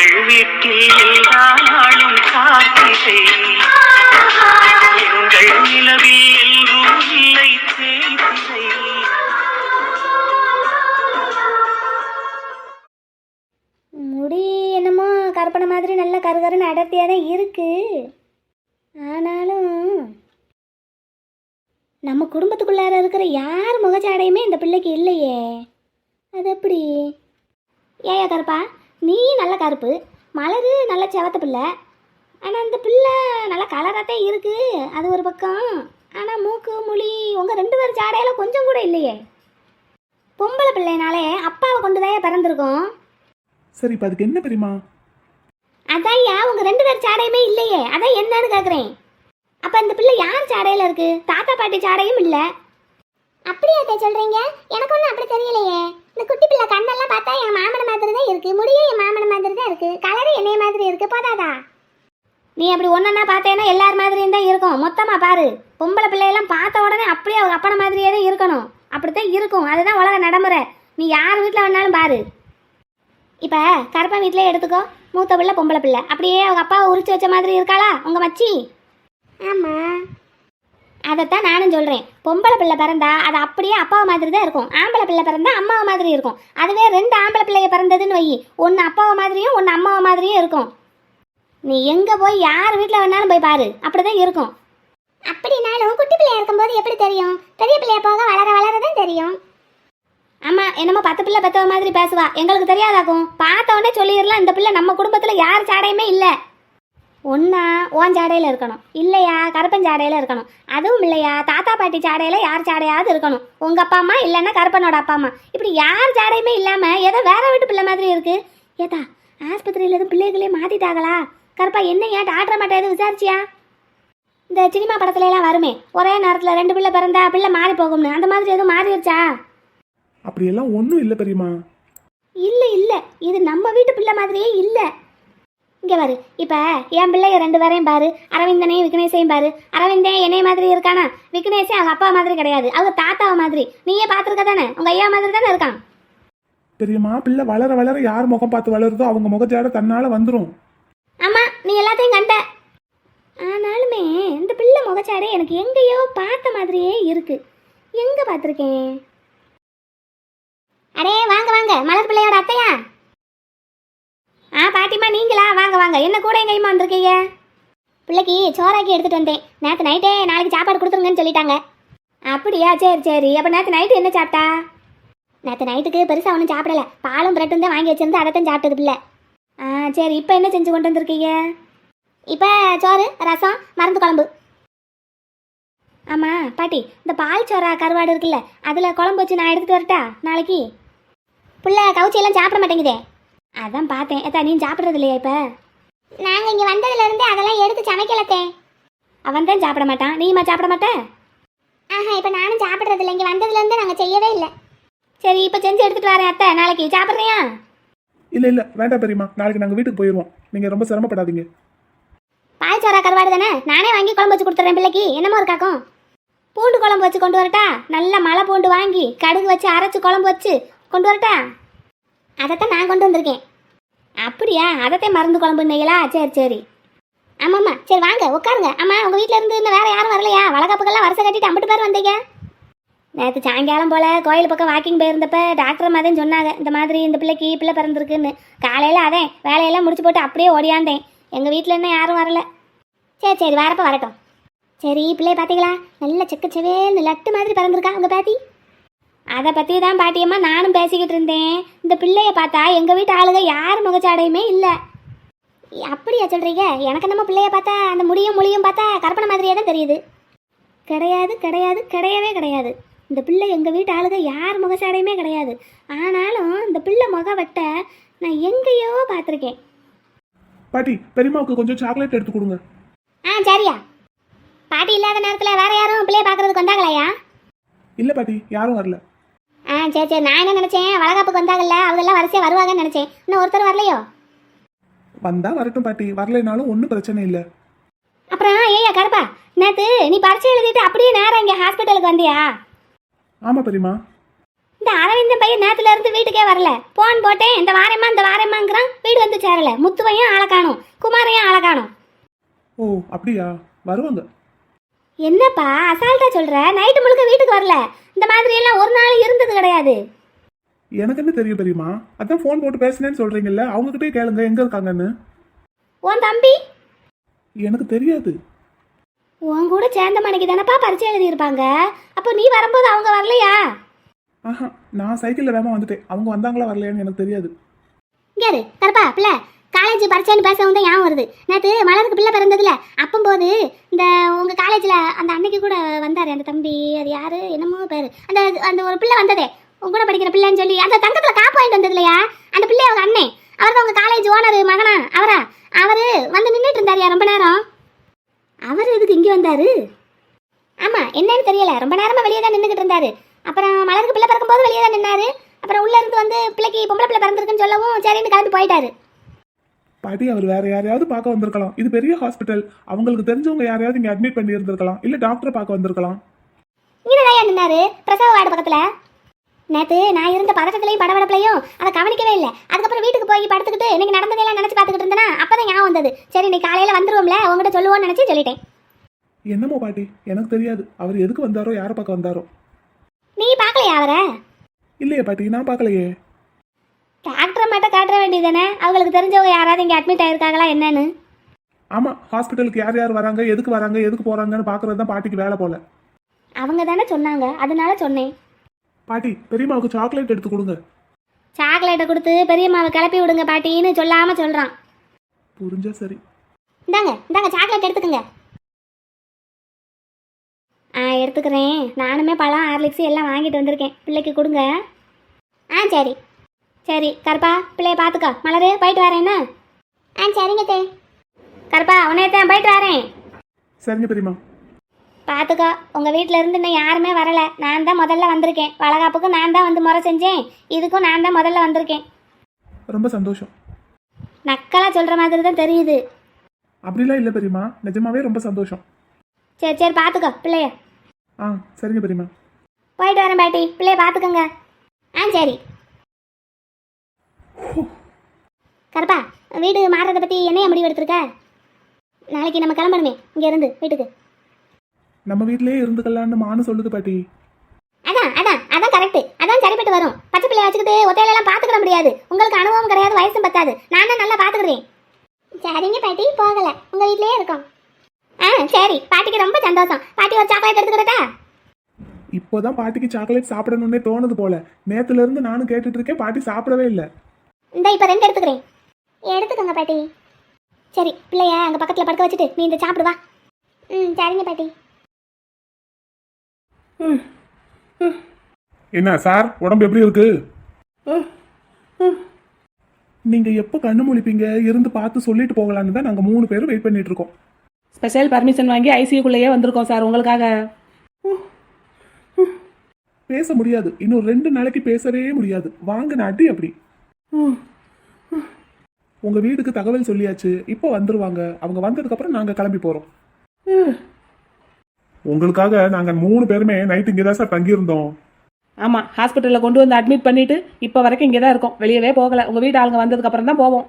எங்கள் வீட்டில் எல்லா நாளும் காத்திரை, எங்கள் நிலவில் எல்லோரும் இல்லை தேய்திரை. முடி என்னமோ கற்பனை மாதிரி நல்ல கருகருன்னு அடர்த்தியாக தான் இருக்கு. ஆனாலும் நம்ம குடும்பத்துக்குள்ளார இருக்கிற யார் முகச்சாடையுமே இந்த பிள்ளைக்கு இல்லையே. அது எப்படி? ஏயா கருப்பா, நீ நல்ல கருப்பு, மலரு நல்ல செவத்த பிள்ளை. ஆனால் இந்த பிள்ளை நல்ல கலராகத்தான் இருக்கு. அது ஒரு பக்கம். ஆனால் மூக்கு மொழி உங்கள் 2 பேர் ஜாடையில கொஞ்சம் கூட இல்லையே. பொம்பளை பிள்ளைனாலே அப்பாவை கொண்டு தான் பிறந்திருக்கோம். சரி, இப்போ அதுக்கு என்ன பெரியமா? அதையா உங்கள் 2 பேர் சாடையுமே இல்லையே, அதான் என்னன்னு கேட்குறேன். அப்போ இந்த பிள்ளை யார் சாடையில் இருக்கு? தாத்தா பாட்டி சாடையும் இல்லை. அப்படியே சொல்கிறீங்க? எனக்கு ஒன்றும் அப்படி தெரியலையே. இந்த குட்டி பிள்ளை கண்ணெல்லாம் பார்த்தா என் மாமனை மாதிரி தான் இருக்கு, முடியும் என் மாமனை மாதிரி தான் இருக்கு, கலரு என்னைய மாதிரி இருக்கு. போதாதா? நீ அப்படி ஒன்றா பார்த்தேன்னா எல்லார் மாதிரியும் தான் இருக்கும். மொத்தமாக பாரு. பொம்பளை பிள்ளையெல்லாம் பார்த்த உடனே அப்படியே அவங்க அப்பனை மாதிரியே தான் இருக்கணும். அப்படித்தான் இருக்கும். அதுதான் உலக நடைமுறை. நீ யார் வீட்டில் வேணாலும் பாரு. இப்போ கருப்பன் வீட்டிலே எடுத்துக்கோ. மூத்த பிள்ளை பொம்பளை பிள்ளை அப்படியே அவங்க அப்பாவை உரிச்சு வச்ச மாதிரி இருக்காளா உங்கள் மச்சி? ஆமாம், அதைத்தான் நானும் சொல்கிறேன். பொம்பளை பிள்ளை பிறந்தா அது அப்படியே அப்பாவை மாதிரி தான் இருக்கும். ஆம்பளை பிள்ளை பிறந்தா அம்மாவை மாதிரி இருக்கும். அதுவே 2 ஆம்பளை பிள்ளைய பிறந்ததுன்னு வை, ஒன்று அப்பாவை மாதிரியும் ஒன்று அம்மாவை மாதிரியும் இருக்கும். நீ எங்கே போய் யார் வீட்டில் வேணாலும் போய் பாரு, அப்படி தான் இருக்கும். அப்படின்னாலும் குட்டி பிள்ளையா இருக்கும்போது எப்படி தெரியும்? பெரிய பிள்ளைய போக வளர வளர தான் தெரியும். ஆமாம், என்னமோ 10 பிள்ளை பெற்றவ மாதிரி பேசுவா. எங்களுக்கு தெரியாதாக்கும். பார்த்த உடனே சொல்லிடலாம் இந்த பிள்ளை நம்ம குடும்பத்தில் யார் சாடையுமே இல்லை. ஒன்றா ஓன் சாடையில் இருக்கணும், இல்லையா கருப்பன் சாடையில் இருக்கணும். அதுவும் இல்லையா தாத்தா பாட்டி சாடையில் யார் சாடையாவது இருக்கணும். உங்கள் அப்பா அம்மா இல்லைன்னா கருப்பனோட அப்பா அம்மா. இப்படி யார் சாடையுமே இல்லாமல் ஏதோ வேற வீட்டு பிள்ளை மாதிரி இருக்குது. ஏதா ஆஸ்பத்திரியில் எதுவும் பிள்ளைகளே மாற்றிட்டாங்களா? கருப்பா என்னையா டாக்டர் மாட்ட எதுவும் விசாரிச்சியா? இந்த சினிமா படத்துல எல்லாம் வருமே, ஒரே நேரத்தில் 2 பிள்ளை பிறந்தா பிள்ளை மாறி போகும்னு, அந்த மாதிரி எதுவும் மாறிடுச்சா? அப்படியெல்லாம் ஒன்றும் இல்லை பெரியமா. இல்லை இல்லை, இது நம்ம வீட்டு பிள்ளை மாதிரியே இல்லை. இங்கே பாரு, இப்போ என் பிள்ளைய 2 பேரையும் பாரு. அரவிந்தனையும் விக்னேஷையும் பாரு. அரவிந்தன் என்னைய மாதிரி இருக்கானா? விக்னேஷே அவங்க அப்பா மாதிரி கிடையாது, அவங்க தாத்தாவை மாதிரி. நீயே பார்த்துருக்க தானே? உங்கள் ஐயா மாதிரி தானே இருக்கான். பெரியம்மா, பிள்ளை வளர வளர யார் முகம் பார்த்து வளருதோ அவங்க முகச்சாட தன்னால வந்துடும். ஆமாம், நீ எல்லாத்தையும் கண்ட. ஆனாலுமே இந்த பிள்ளை முகச்சாடே எனக்கு எங்கேயோ பார்த்த மாதிரியே இருக்கு. எங்கே பார்த்துருக்கேன்? அடே வாங்க வாங்க, மலர் பிள்ளையோட அத்தையா? பாட்டிமா நீங்களா? வாங்க வாங்க, என்ன கூட எங்க ஐமா வந்திருக்கீங்க? பிள்ளைக்கு சோறாக்கி எடுத்துட்டு வந்தேன். நேற்று நைட்டே நாளைக்கு சாப்பாடு கொடுத்துருங்கன்னு சொல்லிட்டாங்க. அப்படியா? சரி சரி. அப்போ நேற்று நைட்டு என்ன சாப்பிட்டா? நேற்று நைட்டுக்கு பெருசாக ஒன்றும் சாப்பிடல, பாலும் பிரெட்டும் தான் வாங்கி வச்சிருந்து அதைத்தான் சாப்பிட்டது பிள்ளை. சரி, இப்போ என்ன செஞ்சு கொண்டு வந்திருக்கீங்க? இப்போ சோறு, ரசம், மருந்து குழம்பு. ஆமாம் பாட்டி, இந்த பால் சோறா கருவாடு இருக்குல்ல, அதில் குழம்பு வச்சு நான் எடுத்துகிட்டு வரட்டா நாளைக்கு? பிள்ளை கவுச்சியெல்லாம் சாப்பிட மாட்டேங்குதே. அதான் பார்த்தேன். ஏத்தா நீ சாப்பிட்றது இல்லையா? இப்போ நாங்கள் இங்கே வந்ததுலேருந்தே அதெல்லாம் எடுத்து சமைக்கலத்தே. அவன் தான் சாப்பிட மாட்டான், நீமா சாப்பிட மாட்டேன்? இப்போ நானும் சாப்பிட்றது இல்லை. இங்கே வந்ததுலேருந்தே நாங்கள் செய்யவே இல்லை. சரி, இப்போ செஞ்சு எடுத்துகிட்டு வரேன் அத்தை, நாளைக்கு சாப்பிட்றியா? இல்லை இல்லை வேண்டாம் பெரியம்மா, நாளைக்கு நாங்கள் வீட்டுக்கு போயிடுவோம். நீங்கள் ரொம்ப சிரமப்படாதீங்க. பால் சோறா கருவாடு தானே, நானே வாங்கி குழம்பு வச்சு கொடுத்துட்றேன் பிள்ளைக்கு. என்னமோ இருக்காக்கும். பூண்டு குழம்பு வச்சு கொண்டு வரட்டா? நல்ல மலை பூண்டு வாங்கி கடுகு வச்சு அரைச்சி குழம்பு வச்சு கொண்டு வரட்டா? அதைத்தான் நான் கொண்டு வந்திருக்கேன். அப்படியா? அதைத்தான் மருந்து குழம்புன்னீங்களா? சரி சரி. ஆமாம்மா, சரி வாங்க உட்காருங்க. ஆமாம், உங்கள் வீட்டில் இருந்து இன்னும் வேறு யாரும் வரலையா? வளகாப்புக்கெல்லாம் வருஷம் கட்டிட்டு 50 பேர் வந்தீங்க. நேற்று சாயங்காலம் போல் கோயில் பக்கம் வாக்கிங் போயிருந்தப்ப டாக்டர் மாதிரி சொன்னாங்க, இந்த மாதிரி இந்த பிள்ளைக்கு பிள்ளை பிறந்திருக்குன்னு. காலையில் அதே வேலையெல்லாம் முடிச்சு போட்டு அப்படியே ஓடியாந்தேன். எங்கள் வீட்டில் இன்னும் யாரும் வரல. சரி சரி, வரப்போ வரட்டும். சரி, பிள்ளைய பார்த்தீங்களா? நல்ல செக்கச்சவேன்னு லட்டு மாதிரி பிறந்திருக்கா உங்கள் பாட்டி. அதை பற்றி தான் பாட்டியம்மா நானும் பேசிக்கிட்டு இருந்தேன். இந்த பிள்ளைய பார்த்தா எங்கள் வீட்டு ஆளுங்க யார் முகச்சாடையுமே இல்லை. அப்படியா சொல்கிறீங்க? எனக்கு நம்ம பிள்ளைய பார்த்தா அந்த மொழியும் பார்த்தா கற்பனை மாதிரியே தான் தெரியுது. கிடையாது கிடையாது, கிடையவே கிடையாது. இந்த பிள்ளை எங்கள் வீட்டு ஆளுங்க யார் முகச்சாடையுமே கிடையாது. ஆனாலும் இந்த பிள்ளை முக வெட்ட நான் எங்கேயோ பார்த்துருக்கேன். பாட்டி, பெரியம்மாவுக்கு கொஞ்சம் சாக்லேட் எடுத்து கொடுங்க. சரியா. பாட்டி இல்லாத நேரத்தில் வேற யாரும் பிள்ளைய பார்க்கறதுக்கு வந்தாங்களாயா? இல்லை பாட்டி, யாரும் வரல. சரி சரி. நான் என்ன நினச்சேன், வளகாப்புக்கு வந்தாங்கல்ல அவங்கெல்லாம் வரிசையாக வருவாங்கன்னு நினச்சேன். இன்னும் ஒருத்தர் வரலையோ? வந்தா வரட்டும் பாட்டி, வரலைனாலும் ஒன்றும் பிரச்சனை இல்லை. அப்புறம் ஏய்யா கருப்பா, நேற்று நீ பரீட்சை எழுதிட்டு அப்படியே நேரம் இங்கே ஹாஸ்பிட்டலுக்கு வந்தியா? ஆமாம் பெரியம்மா. இந்த அரவிந்தன் பையன் பையன் நேத்துல இருந்து வீட்டுக்கே வரல. போன் போட்டேன், இந்த வாரேம்மாங்கிறான். வீடு வந்து சேரல. முத்துவையும் ஆளை காணோம், குமாரையும் ஆளை காணோம். ஓ அப்படியா, வருவாங்க. என்னப்பா அசால்ட்டா சொல்ற? நைட்டு முழுக்க வீட்டுக்கு வரல. இந்த மாதிரி எல்லாம் ஒரு நாள் இருந்தது கிடையாது. எனக்கு என்ன தெரியும் பெரியம்மா, அதான் ஃபோன் போட்டு பேசினேன்னு சொல்றீங்கல்ல, அவங்ககிட்டயே கேளுங்க எங்க இருக்காங்கன்னு. உன் தம்பி? எனக்கு தெரியாது. உன் கூட சேர்ந்த மணிக்கு தானப்பா பரிச்சை எழுதியிருப்பாங்க. அப்போ நீ வரும்போது அவங்க வரலையா? ஆஹா, நான் சைக்கிளில் வேகமாக வந்துட்டேன். அவங்க வந்தாங்களா வரலையான்னு எனக்கு தெரியாது. இங்கே கருப்பா பிள்ளை, காலேஜ் பரிச்சைன்னு பேசவும் தான் ஞாபகம் வருது. நேற்று மலருக்கு பிள்ளை பிறந்ததுல அப்பம்போது இந்த உங்கள் காலேஜில் அந்த அன்னைக்கு கூட வந்தார் அந்த தம்பி. அது யாரு, என்னமோ பேர். அந்த அந்த ஒரு பிள்ளை வந்ததே, உங்க கூட படிக்கிற பிள்ளைன்னு சொல்லி அந்த தங்கத்தில் காப்பு வாங்கிட்டு வந்தது இல்லையா, அந்த பிள்ளை அவங்க அண்ணன். அவர் தான் உங்கள் காலேஜ் ஓனர் மகனா. அவர் வந்து நின்றுட்டு இருந்தாரியா ரொம்ப நேரம். அவர் எதுக்கு இங்கே வந்தாரு? ஆமாம், என்னன்னு தெரியல. ரொம்ப நேரமாக வெளியே தான் நின்றுக்கிட்டு இருந்தாரு. அப்புறம் மலருக்கு பிள்ளை பிறக்கும்போது வெளியே தான் நின்னாரு. அப்புறம் உள்ள இருந்து வந்து பிள்ளைக்கு பொம்பளை பிள்ளை பிறந்திருக்குன்னு சொல்லவும் சரின்னு கிளம்பி போயிட்டாரு. பாட்டி, அவர் வேற யாரையாவது பார்க்க வந்திருக்கலாம். இது பெரிய ஹாஸ்பிட்டல், அவங்களுக்கு தெரிஞ்சவங்க யாரையாவது இங்கே அட்மிட் பண்ணி இருந்திருக்கலாம், இல்லை டாக்டரை பார்க்க வந்திருக்கலாம். இங்கே தான் நின்னாரு பிரசவ வார்டு பக்கத்தில். நேற்று நான் இருந்த பதட்டத்திலையும் படபடப்புலையும் அதை கவனிக்கவே இல்லை. அதுக்கப்புறம் வீட்டுக்கு போய் படுத்துக்கிட்டு இன்னைக்கு நடந்ததெல்லாம் நினச்சி பார்த்துக்கிட்டு இருந்தேன்னா அப்போ தான் ஞாபகம் வந்தது. சரி இன்னைக்கு காலையில் வந்துருவோம்ல, உங்ககிட்ட சொல்லுவோன்னு நினச்சி சொல்லிட்டேன். என்னமோ பாட்டி, எனக்கு தெரியாது அவர் எதுக்கு வந்தாரோ, யாரை பார்க்க வந்தாரோ. நீ பார்க்கலையா அவரை? இல்லையே பாட்டி, நான் பார்க்கலையே. டாக்டரை மட்டும் காட்ட வேண்டியதானே, அவங்களுக்கு தெரிஞ்சவங்க யாராவது இங்கே அட்மிட் ஆயிருக்காங்களா என்னன்னு. ஆமாம், ஹாஸ்பிட்டலுக்கு யார் யார் வராங்க, எதுக்கு போகிறாங்கன்னு பார்க்குறது தான் பாட்டிக்கு வேலை போல. அவங்க தானே சொன்னாங்க, அதனால சொன்னேன். பாட்டி, பெரியம்மாவுக்கு சாக்லேட் எடுத்து கொடுங்க. சாக்லேட்டை கொடுத்து பெரியம்மாவை கிளப்பி விடுங்க பாட்டின்னு சொல்லாமல் சொல்கிறான். புரிஞ்சா சரி. இந்தாங்க சாக்லேட் எடுத்துக்கோங்க. எடுத்துக்கிறேன். நானுமே பழம் ஹார்லிக்ஸ் எல்லாம் வாங்கிட்டு வந்திருக்கேன், பிள்ளைக்கு கொடுங்க. சரி கருப்பா, பிள்ளைய பார்த்துக்கோ. மலரு போயிட்டு வரேன்னா? சரிங்க தே. கருப்பா உன்னையத்தான் போயிட்டு வரேன். சரிங்க பெரியம்மா. பார்த்துக்கோ, உங்கள் வீட்டில் இருந்து இன்னும் யாருமே வரலை. நான் தான் முதல்ல வந்திருக்கேன். வளகாப்புக்கும் நான் தான் வந்து முறை செஞ்சேன், இதுக்கும் நான் தான் முதல்ல வந்திருக்கேன். ரொம்ப சந்தோஷம். நக்கலாக சொல்கிற மாதிரி தான் தெரியுது. அப்படிலாம் இல்லை பெரியம்மா, நிஜமாவே ரொம்ப சந்தோஷம். சரி பார்த்துக்கோ பிள்ளைய. சரிங்க பெரியம்மா. போயிட்டு வரேன் பாட்டி, பிள்ளைய பார்த்துக்கோங்க. சரி கருப்பா, வீடு மாறுறதை பற்றி என்னைய முடிவு எடுத்திருக்க? நாளைக்கு நம்ம கிளம்பணுமே இங்கே இருந்து வீட்டுக்கு. நம்ம வீட்டிலேயே இருந்துக்கலான்னு மானு சொல்லுது பாட்டி. அதான் கரெக்ட். அதான் சரிப்பட்டு வரும். பச்சை பிள்ளைய வச்சுக்கிட்டு ஒத்தையிலெல்லாம் பார்த்துக்கிட முடியாது. உங்களுக்கு அனுபவம் கிடையாது, வயசும் பத்தாது. நான் தான் நல்லா பார்த்துக்கிறேன். சரிங்க பாட்டி, போகலை, உங்கள் வீட்லேயே இருக்கோம். சரி, பாட்டிக்கு ரொம்ப சந்தோஷம். பாட்டி ஒரு சாக்லேட் எடுத்துக்கிட்டா? இப்போதான் பாட்டிக்கு சாக்லேட் சாப்பிடணும்னே தோணுது போல. நேத்துல இருந்து நானும் கேட்டுட்டு இருக்கேன், பாட்டி சாப்பிடவே இல்லை. இப்போ 2 எடுத்துக்கிறேன். எடுத்துக்கோங்க பாட்டி. சரி, பிள்ளைய அங்கே பக்கத்தில் படுக்க வச்சுட்டு நீ இந்த சாப்பிடுவா. சரிங்க பாட்டி. என்ன சார், உடம்பு எப்படி இருக்கு? நீங்க எப்போ கண்ணு முழிப்பீங்க, இருந்து பார்த்து சொல்லிட்டு போகலான்னு தான் நாங்கள் 3 பேரும் வெயிட் பண்ணிட்டு இருக்கோம். ஸ்பெஷல் பர்மிஷன் வாங்கி ஐசியூக்குள்ளேயே வந்திருக்கோம் சார் உங்களுக்காக. பேச முடியாது, இன்னும் 2 நாளைக்கு பேசவே முடியாது. வாங்கின அடி அப்படி. உங்க வீட்டுக்கு தகவல் சொல்லியாச்சு, இப்போ வந்துருவாங்க. அவங்க வந்ததுக்கு அப்புறம் நாங்க கிளம்பி போறோம். உங்களுக்காக நாங்க 3 பேருமே நைட் இங்கே தான் சார் தங்கியிருந்தோம். ஆமாம், ஹாஸ்பிட்டலில் கொண்டு வந்து அட்மிட் பண்ணிட்டு இப்போ வரைக்கும் இங்கே தான் இருக்கோம், வெளியவே போகலை. உங்கள் வீட்டு ஆளுங்க வந்ததுக்கு அப்புறம் தான் போவோம்.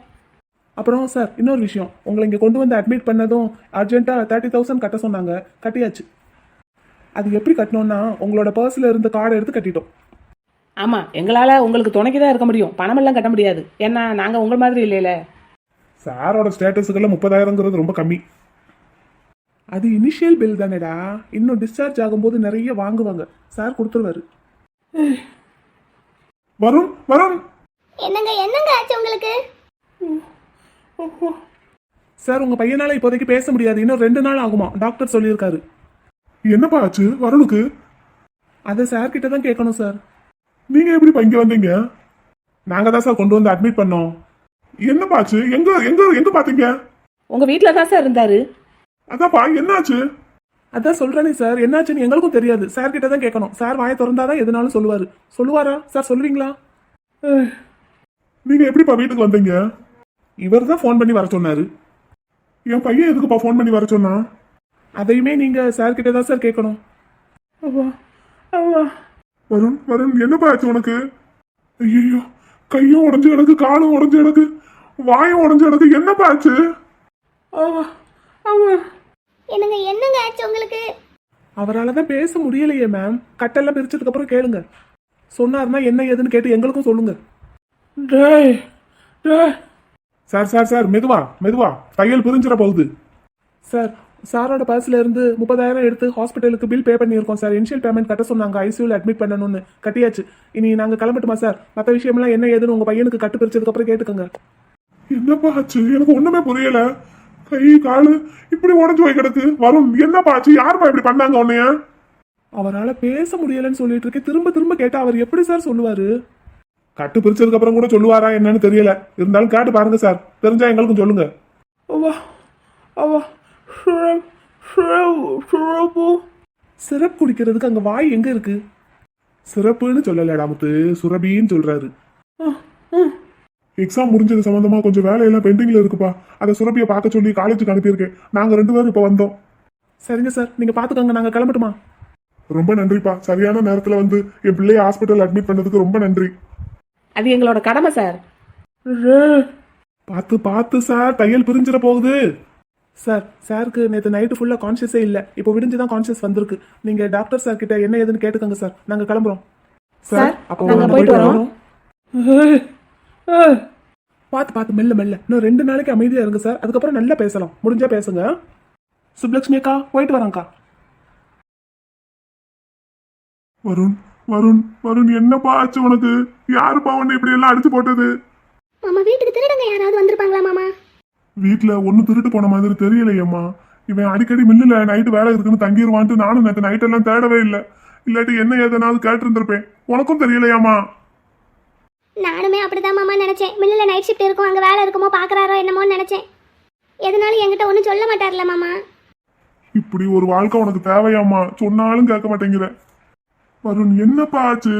அப்புறம் சார் இன்னொரு விஷயம், உங்களை இங்கே கொண்டு வந்து அட்மிட் பண்ணதும் அர்ஜென்ட்டாக 30,000 கட்ட சொன்னாங்க, கட்டியாச்சு. அது எப்படி கட்டணும்னா, உங்களோட பர்ஸில் இருந்த கார்டை எடுத்து கட்டிட்டோம். ஆமாம், எங்களால் உங்களுக்கு துணைக்கு தான் இருக்க முடியும், பணமெல்லாம் கட்ட முடியாது. ஏன்னா நாங்கள் உங்கள் மாதிரி இல்லைல்ல. சாரோட ஸ்டேட்டஸுக்கெல்லாம் 30,000ங்கிறது ரொம்ப கம்மி. அது இனிஷியல் பில் தானேடா, இன்னும் டிஸ்சார்ஜ் ஆகும்போது நிறைய வாங்குவாங்க. சார் கொடுத்துருவாரு. வரும் வரும். என்னங்க ஆச்சு உங்களுக்கு? சார் உங்க பையனால இப்போதைக்கு பேச முடியாது, இன்னும் 2 நாள் ஆகுமா, டாக்டர் சொல்லியிருக்காரு. என்னப்பா ஆச்சு வருணுக்கு? அதை சார் கிட்ட தான் கேட்கணும் சார். நீங்க எப்படி இங்க வந்தீங்க? நாங்க தான் சார் கொண்டு வந்து அட்மிட் பண்ணோம். என்னப்பா ஆச்சு? எங்க எங்க எங்க பாத்தீங்க? உங்கள் வீட்டில் தான் சார் இருந்தார். அதான்ப்பா, என்னாச்சு? அதான் சொல்றேனே சார், என்னாச்சுன்னு எங்களுக்கும் தெரியாது. சார் கிட்ட தான் கேட்கணும். சார் வாயை திறந்தாதான் எதுனாலும் சொல்லுவாரு. சொல்லுவாரா சார், சொல்லுவீங்களா? நீங்க எப்படிப்பா வீட்டுக்கு வந்தீங்க? இவர் தான் ஃபோன் பண்ணி வர சொன்னாரு. என் பையன் எதுக்குப்பா ஃபோன் பண்ணி வர சொன்னா? அதையுமே நீங்க சார் கிட்ட தான் சார் கேட்கணும். வருண் வருண், என்னப்பா ஆச்சு உனக்கு? ஐயோ, கையும் உடஞ்சு கிடக்கு, காலும் உடஞ்சு கிடக்கு, வாயும் உடஞ்சு கிடக்கு. என்னப்பா ஆச்சு? என்னங்க என்னங்க ஆச்சு உங்களுக்கு? அவரால் தான் பேச முடியலையே மேம். கட்டெல்லாம் பிரிச்சதுக்கு அப்புறம் கேளுங்க. சொன்னார்னா என்ன ஏதுன்னு கேட்டு எங்களுக்கும் சொல்லுங்க. சார் சார் சார், மெதுவா மெதுவா, தையல் பிரிஞ்சிட போகுது. சார், சாரோட பர்ஸ்ல இருந்து 30,000 எடுத்து ஹாஸ்பிட்டலுக்கு பில் பே பண்ணியிருக்கோம் சார். இனிஷியல் பேமெண்ட் கட்ட சொன்னாங்க, ஐசியூல அட்மிட் பண்ணணும்னு. கட்டியாச்சு. இனி நாங்க கிளம்பட்டுமா சார்? மற்ற விஷயம்லாம் என்ன ஏதுன்னு உங்க பையனுக்கு கட்டு பிரிச்சதுக்கு அப்புறம் கேட்டுக்கோங்க. என்னப்பா ஆச்சு? எனக்கு ஒண்ணுமே புரியல. கை காலு இப்படி உடஞ்சு போய் கிடக்கு. வருண், என்னப்பா ஆச்சு? யாருப்பா இப்படி பண்ணாங்க உன்னைய? அவரால் பேச முடியலன்னு சொல்லிட்டு இருக்கேன். திரும்ப திரும்ப கேட்டா அவர் எப்படி சார் சொல்லுவாரு? கட்டு பிரிச்சதுக்கு அப்புறம் கூட சொல்லுவாரா என்னன்னு தெரியல. இருந்தாலும் கேட்டு பாருங்க சார், தெரிஞ்சா எங்களுக்கும் சொல்லுங்க. சிரப் குடிக்கிறதுக்கு அங்க வாய் எங்க இருக்கு? சிறப்புன்னு சொல்லலடா முத்து, சுரபின்னு சொல்றாரு. எக்ஸாம் முடிஞ்சது சம்பந்தமா கொஞ்சம் வேலையெல்லாம் பெண்டிங்ல இருக்குப்பா. அதை சுரபியை பார்க்க சொல்லி காலேஜுக்கு அனுப்பியிருக்கேன். நாங்க 2 பேரும் இப்ப வந்தோம். சரிங்க சார், நீங்க பாத்துக்கோங்க, நாங்க கிளம்பட்டுமா? ரொம்ப நன்றிப்பா. சரியான நேரத்துல வந்து என் பிள்ளைய ஹாஸ்பிட்டல் அட்மிட் பண்ணதுக்கு ரொம்ப நன்றி. அது எங்களோட கடமை சார். பார்த்து பார்த்து சார், தையல் பிரிஞ்சிட போகுது. சார், சாருக்கு நேற்று நைட்டு ஃபுல்லாக கான்ஷியஸே இல்லை. இப்போ விடிஞ்சு தான் கான்ஷியஸ் வந்திருக்கு. நீங்கள் டாக்டர் சார் கிட்ட என்ன ஏதுன்னு கேட்டுக்கோங்க சார். நாங்கள் கிளம்புறோம் சார். அப்போ நாங்க போயிட்டு வரோம். பார்த்து மெல்ல மெல்ல. இன்னும் 2 நாளைக்கு அமைதியாக இருங்க சார். அதுக்கப்புறம் நல்லா பேசலாம். முடிஞ்சா பேசுங்க. சுப்லட்சுமி அக்கா போயிட்டு வராங்க்கா. வருண் வருண் வருண், என்னப்பா ஆச்சு உனக்கு? யாருப்பா உன்னை இப்படி எல்லாம் அடிச்சு போட்டது? மாமா, வீட்டுக்கு திருடங்க யாராவது வந்திருப்பாங்களா மாமா? வீட்டுல ஒண்ணு திருட்டு போன மாதிரி தெரியலையம்மா. இவன் அடிக்கடி மில்லுல நைட்டு வேலை இருக்குன்னு தங்கிடுவான்ட்டு நானும் நேற்று நைட் எல்லாம் தேடவே இல்லை. இல்லாட்டி என்ன ஏதனாவது கேட்டு இருந்திருப்பேன். உனக்கும் தெரியலையாமா? நானுமே அப்படிதான் மாமா நினைச்சேன். மில்லில் நைட் ஷிஃப்ட் இருக்கும், அங்கே வேலை இருக்குமோ பார்க்குறாரோ என்னமோன்னு நினைச்சேன். எதனாலும் என்கிட்ட ஒன்றும் சொல்ல மாட்டார்ல மாமா. இப்படி ஒரு வாழ்க்கை உனக்கு தேவையாம்மா? சொன்னாலும் கேட்க மாட்டேங்கிற. வருண், என்னப்பா ஆச்சு?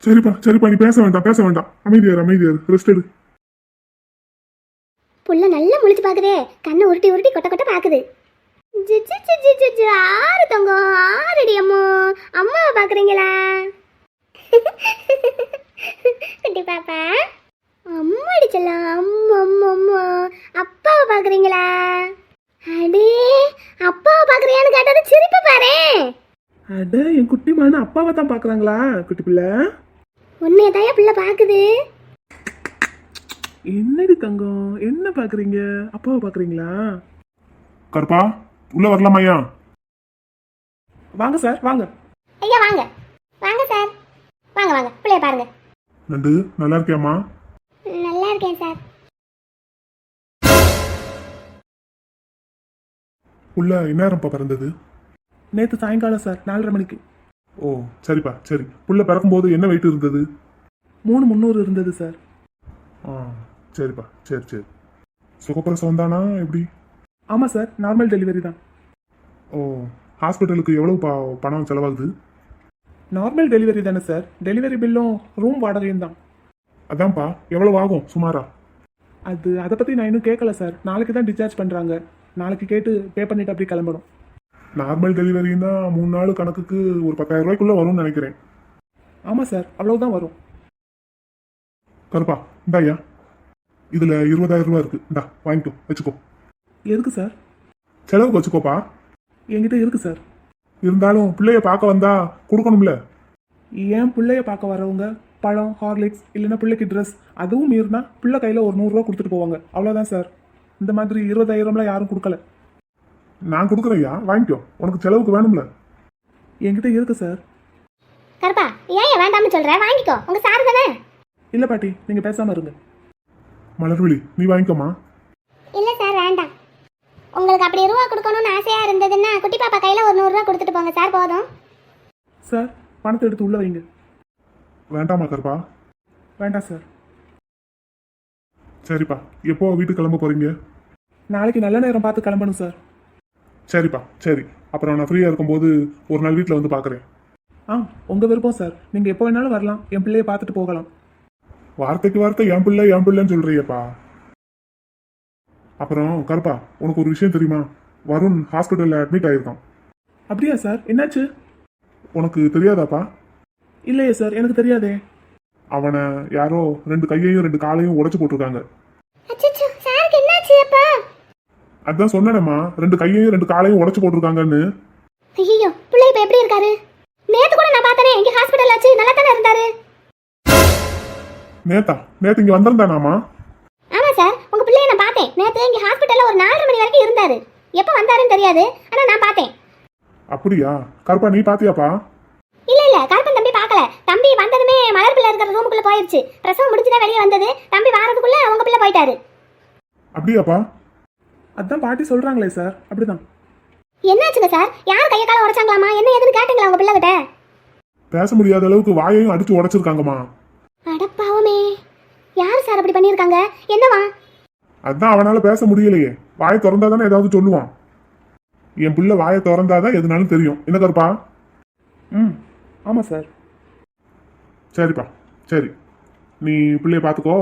சரிப்பா சரிப்பா, நீ பேச வேண்டாம் பேச வேண்டாம். அமைதியாரு, ரெஸ்ட் எடு. புள்ள நல்லா முழிச்சு பாக்குதே. கண்ணை உருட்டி உருட்டி கொட்ட கொட்ட பாக்குது. ஆறு தங்கம், ஆறுடி அம்மோ. அம்மாவை பாக்குறீங்களா? குட்டி பாப்பா, அம்மாடி செல்லம். அம்மா அம்மா அம்மா. அப்பாவை பாக்குறீங்களா? அடே, அப்பாவை பாக்குறியான்னு கேட்டது சிரிப்பு பாரு. அட, என் குட்டி மகன் அப்பாவை தான் பார்க்குறாங்களா குட்டி பிள்ளை? உன்னையதாயா பிள்ளை பாக்குது. என்னடி தங்கம், என்ன பார்க்குறீங்க? அப்பாவை பார்க்குறீங்களா? கருப்பா, உள்ள வரலாமா ஐயா? வாங்க சார், வாங்க. ஐயா வாங்க. வாங்க சார், வாங்க வாங்க. பிள்ளைய பாருங்க. நண்டு, நல்லா இருக்கியாம்மா? நல்லா இருக்கேன் சார். உள்ள இந்நேரம்ப்பா பிறந்தது? நேற்று சாயங்காலம் சார், 4:30 மணிக்கு. ஓ சரிப்பா சரி. புள்ள பிறக்கும்போது என்ன வெயிட் இருந்தது? 3,300 இருந்தது சார். ஆ சரிப்பா, சரி. சுகப்பிரசவம் தானா எப்படி? ஆமாம் சார், நார்மல் டெலிவரி தான். ஓ, ஹாஸ்பிட்டலுக்கு எவ்வளவு பணம் செலவாகுது? நார்மல் டெலிவரி தானே சார். டெலிவரி பில்லும் ரூம் வாடகையும் தான். அதான்ப்பா, எவ்வளவு ஆகும் சுமாரா? அதை பற்றி நான் இன்னும் கேட்கல சார். நாளைக்கு தான் டிஸ்சார்ஜ் பண்ணுறாங்க. நாளைக்கு கேட்டு பே பண்ணிட்டு அப்படி கிளம்பணும். நார்மல் டெலிவரின்னா 3 நாள் கணக்குக்கு ஒரு 10,000 ரூபாய்க்குள்ள வரும்னு நினைக்கிறேன். ஆமாம் சார், அவ்வளோதான் வரும். கருப்பா, இந்தாயா, இதுல 20,000 ரூபாய் இருக்கு. இந்தா வாங்கிக்கோ, வச்சுக்கோ. எதுக்கு சார்? செலவுக்கு வச்சுக்கோப்பா. என்கிட்ட இருக்கு சார். இருந்தாலும் பிள்ளைய பார்க்க வந்தா கொடுக்கணும்ல. ஏன் பிள்ளைய பார்க்க வரவங்க பழம், ஹார்லிக்ஸ் இல்லைன்னா பிள்ளைக்கு ட்ரெஸ், அதுவும் மீறினா பிள்ளை கையில் ஒரு 100 ரூபா கொடுத்துட்டு போவாங்க. அவ்வளோதான் சார். இந்த மாதிரி 20,000லாம் யாரும் கொடுக்கல. நான் கொடுக்குறேன்யா, வாங்கிக்கோ. உனக்கு செலவுக்கு வேணும்ல. என்கிட்ட இருக்கு சார். கருப்பா, ஏன் வேண்டாம்னு சொல்ற? வாங்கிக்கோ, உங்க சார் தானே. இல்லை பாட்டி, நீங்கள் பேசாமல் இருங்க. மலர்விழி, நீ வாங்கிக்கோமா. இல்ல சார், வேண்டாம். உங்களுக்கு அப்படி ரூபா கொடுக்கணும்னு ஆசையா இருந்ததுன்னா குட்டி பாப்பா கையில ஒரு 100 ரூபா கொடுத்துட்டு போங்க சார், போதும். சார், பணத்தை எடுத்து உள்ள வைங்க. வேண்டாமா கருப்பா? வேண்டாம் சார். சரிப்பா, எப்போ வீட்டுக்கு கிளம்ப போறீங்க? நாளைக்கு நல்ல நேரம் பார்த்து கிளம்பணும் சார். சரிப்பா சரி. அப்புறம் நான் ஃப்ரீயா இருக்கும்போது ஒரு நாள் வீட்டில் வந்து பார்க்குறேன். உங்கள் விருப்பம் சார். நீங்கள் எப்போ வேணாலும் வரலாம். என் பிள்ளையை பார்த்துட்டு போகலாம். வார்த்தைக்கு வார்த்தை என் பிள்ளைன்னு சொல்றியப்பா. அப்புறம் கருப்பா, உனக்கு ஒரு விஷயம் தெரியுமா? வருண் ஹாஸ்பிட்டலில் அட்மிட் ஆயிருக்கான். அப்படியா சார், என்னாச்சு? உனக்கு தெரியாதாப்பா? இல்லையே சார், எனக்கு தெரியாதே. அவனை யாரோ 2 கையையும் 2 காலையும் உடைச்சு போட்டிருக்காங்க. அச்சச்சோ, சாருக்கு என்னாச்சு அப்ப? அதான் சொன்னேனேம்மா, 2 கையையும் 2 காலையும் உடைச்சு போட்டிருக்காங்கன்னு. ஐயோ, பிள்ளை இப்ப எப்படி இருக்காரு? நேத்து கூட நான் பார்த்தனே, இங்க ஹாஸ்பிடல் ஆச்சு, நல்லா தானே இருந்தாரு. நேத்து இங்க வந்திருந்தானாமா? ஆமா சார், உங்க பிள்ளைய நான் பார்த்தேன். நேத்து இங்க ஹாஸ்பிடல்ல ஒரு 4:30 மணி வரைக்கும் இருந்தாரு. எப்ப வந்தாருன்னு தெரியாது, ஆனா நான் பார்த்தேன். அப்படியா? கருப்பா நீ பாத்தியாப்பா? இல்ல இல்ல, கருப்பன் தம்பி பார்க்கல. தம்பி வந்ததுமே மலர் பிள்ளை இருக்கிற ரூமுக்குள்ள போயிருச்சு. பிரசவம் முடிச்சுதான் வெளியே வந்தது. தம்பி வாரதுக்குள்ள உங்க பிள்ளை போயிட்டாரு. அப்படியாப்பா? அதான் பாட்டி சொல்றாங்களே சார், அப்படிதான். என்னாச்சுங்க சார்? யார் கைய கால உடைச்சாங்களாமா? என்ன ஏதுன்னு கேட்டீங்களா உங்க பிள்ளை கிட்ட? பேச முடியாத அளவுக்கு வாயையும் அடிச்சு உடைச்சிருக்காங்கம்மா. அடப்பாவமே, யார் சார் அப்படி பண்ணிருக்காங்க? என்னவா? அதான் அவனால பேச முடியலையே. வாயை திறந்தாதானே ஏதாவது சொல்லுவான். என் பிள்ளை வாயை திறந்தாதான் எதுனாலும் தெரியும். என்ன கருப்பா? ம், ஆமா சார். சரிப்பா, சரி. நீ பிள்ளைய பார்த்துக்கோ,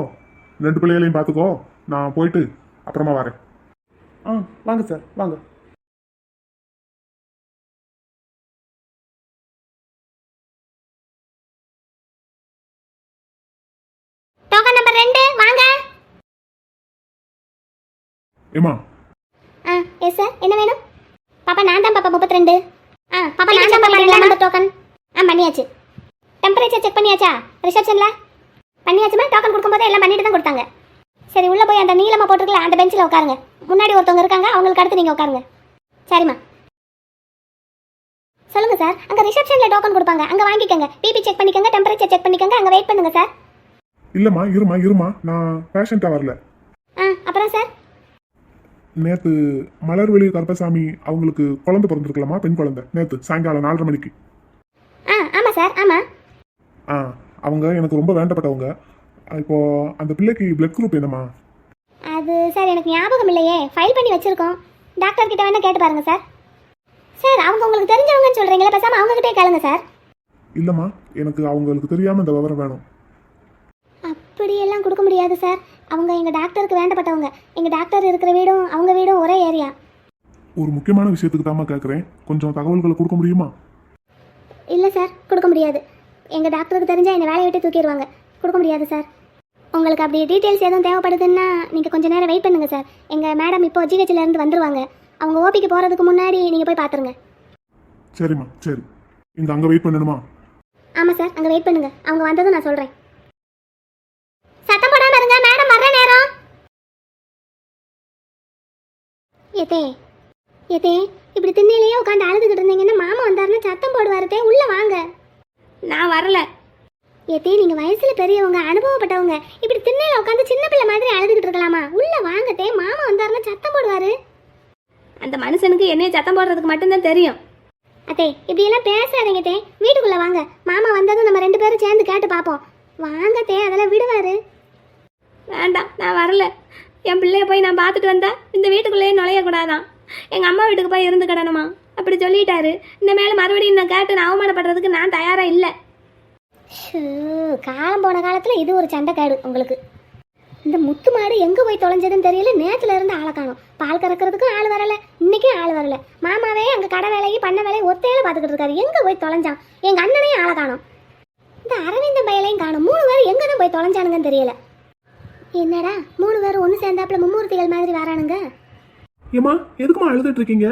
2 பிள்ளைகளையும் பார்த்துக்கோ. நான் போயிட்டு அப்புறமா வரேன். வாங்க சார், வாங்க. டோக்கன் நம்பர் 2 வாங்க. ஏமா? எஸ் சார், என்ன வேணும்? பாப்பா நான் தான் பாப்பா 32. பாப்பா நான் தான் பாப்பா 2 நம்பர் டோக்கன். பண்ணியாச்சு. டெம்பரேச்சர் செக் பண்ணியாச்சா? ரிசப்ஷன்ல பண்ணியாச்சுமா? டோக்கன் கொடுக்கும்போது எல்லாம் பண்ணிட்டு தான் கொடுத்தாங்க. சரி, உள்ள போய் அந்த நீளமா போட்டுருக்கல அந்த பெஞ்சில் உட்காருங்க. முன்னாடி ஒருத்தவங்க இருக்காங்க, அவங்களுக்கு அடுத்து நீங்க உட்காருங்க. சரிம்மா. சொல்லுங்க சார், அங்க ரிசப்ஷன்ல டோக்கன் கொடுப்பாங்க, அங்க வாங்கிக்கங்க. பிபி செக் பண்ணிக்கங்க, டெம்பரேச்சர் செக் பண்ணிக்கங்க, அங்க வெயிட் பண்ணுங்க சார். இல்லம்மா, இருமா. நான் பேஷண்டா வரல. அப்புறம் சார்? நேத்து மலர்விழி கருப்பசாமி அவங்களுக்கு குழந்தை பிறந்திருக்கலாமா? பெண் குழந்தை. நேத்து சாயங்காலம் 4:30 மணிக்கு. ஆமா சார், ஆமா. அவங்க எனக்கு ரொம்ப வேண்டப்பட்டவங்க. இப்போ அந்த பிள்ளைக்கு பிளட் குரூப் என்னம்மா? அது சார் எனக்கு ஞாபகம் இல்லையே. ஃபைல் பண்ணி வச்சிருக்கோம். டாக்டர் கிட்ட வேணா கேட்டு பாருங்க சார். சார், அவங்க உங்களுக்கு தெரிஞ்சவங்கன்னு சொல்றீங்களா, பேசாம அவங்க கிட்டே கேளுங்க சார். இல்லம்மா, எனக்கு அவங்களுக்கு தெரியாம இந்த விவரம் வேணும். அப்படியெல்லாம் கொடுக்க முடியாது சார். அவங்க எங்க டாக்டருக்கு வேண்டப்பட்டவங்க. எங்க டாக்டர் இருக்கிற வீடும் அவங்க வீடும் ஒரே ஏரியா. ஒரு முக்கியமான விஷயத்துக்கு தாம்மா கேட்குறேன். கொஞ்சம் தகவல்களை கொடுக்க முடியுமா? இல்லை சார், கொடுக்க முடியாது. எங்கள் டாக்டருக்கு தெரிஞ்சால் என்னை வேலையை விட்டு தூக்கிடுவாங்க. கொடுக்க முடியாது சார். உங்களுக்கு அப்படி டீட்டெயில்ஸ் எதுவும் தேவைப்படுதுன்னா நீங்கள் கொஞ்சம் நேரம் வெயிட் பண்ணுங்கள் சார். எங்கள் மேடம் இப்போ ஜிஹெச்லேருந்து வந்துருவாங்க. அவங்க ஓபிக்கு போகிறதுக்கு முன்னாடி நீங்கள் போய் பார்த்துருங்க. சரிம்மா, சரி. அங்கே வெயிட் பண்ணணுமா? ஆமாம் சார், அங்கே வெயிட் பண்ணுங்கள். அவங்க வந்ததும் நான் சொல்கிறேன். சத்தம் போடாமல் இருங்க, மேடம் வர்ற நேரம். ஏத்தே இப்படி திண்ணையிலேயே உட்காந்து அழுதுகிட்டு இருந்தீங்கன்னா மாமா வந்தாருன்னா சத்தம் போடுவாருத்தே. உள்ள வாங்க. நான் வரல. ஏத்தே, நீங்க வயசுல பெரியவங்க, அனுபவப்பட்டவங்க. இப்படி திண்ணையில உட்காந்து சின்ன பிள்ளை மாதிரி அழுதுகிட்டு இருக்கலாமா? உள்ள வாங்கத்தே, மாமா வந்தாருன்னா சத்தம் போடுவாரு. அந்த மனுஷனுக்கு என்னைய சத்தம் போடுறதுக்கு மட்டும்தான் தெரியும். அத்தே, இப்படி எல்லாம் பேசாதீங்க தே. வீட்டுக்குள்ள வாங்க. மாமா வந்ததும் நம்ம 2 பேரும் சேர்ந்து கேட்டு பார்ப்போம். வாங்கத்தே, அதெல்லாம் விடுவாரு. வேண்டாம், நான் வரல. என் பிள்ளைய போய் நான் பார்த்துட்டு வந்தா இந்த வீட்டுக்குள்ளேயே நுழையக்கூடாதான். எங்கள் அம்மா வீட்டுக்கு போய் இருந்து கிடணுமா அப்படி சொல்லிட்டாரு. இந்த மேலே மறுபடியும் நான் கேட்டு நான் அவமானப்படுறதுக்கு நான் தயாராக இல்லை. காலம் போன காலத்தில் இது ஒரு சண்டைக்காடு உங்களுக்கு. இந்த முத்து மாடு எங்கே போய் தொலைஞ்சதுன்னு தெரியல. நேற்றுல இருந்து ஆளை காணும். பால் கறக்கிறதுக்கும் ஆள் வரல, இன்னைக்கும் ஆள் வரல. மாமாவே அங்கே கடை வேலைக்கு பண்ண வேலையை ஒத்தையில பார்த்துக்கிட்டு இருக்காரு. எங்கே போய் தொலைஞ்சான்? எங்கள் அண்ணனையும் ஆளை காணும். இந்த அரவிந்தன் பையலையும் காணும். 3 பேர் எங்கே தான் போய் தொலைஞ்சானுங்கன்னு தெரியல. என்னடா 3 பேரும் ஒன்று சேர்ந்தாப்புல மும்மூர்த்திகள் மாதிரி வரானுங்க. ஏமா, எதுக்குமா அழுதுட்டு இருக்கீங்க?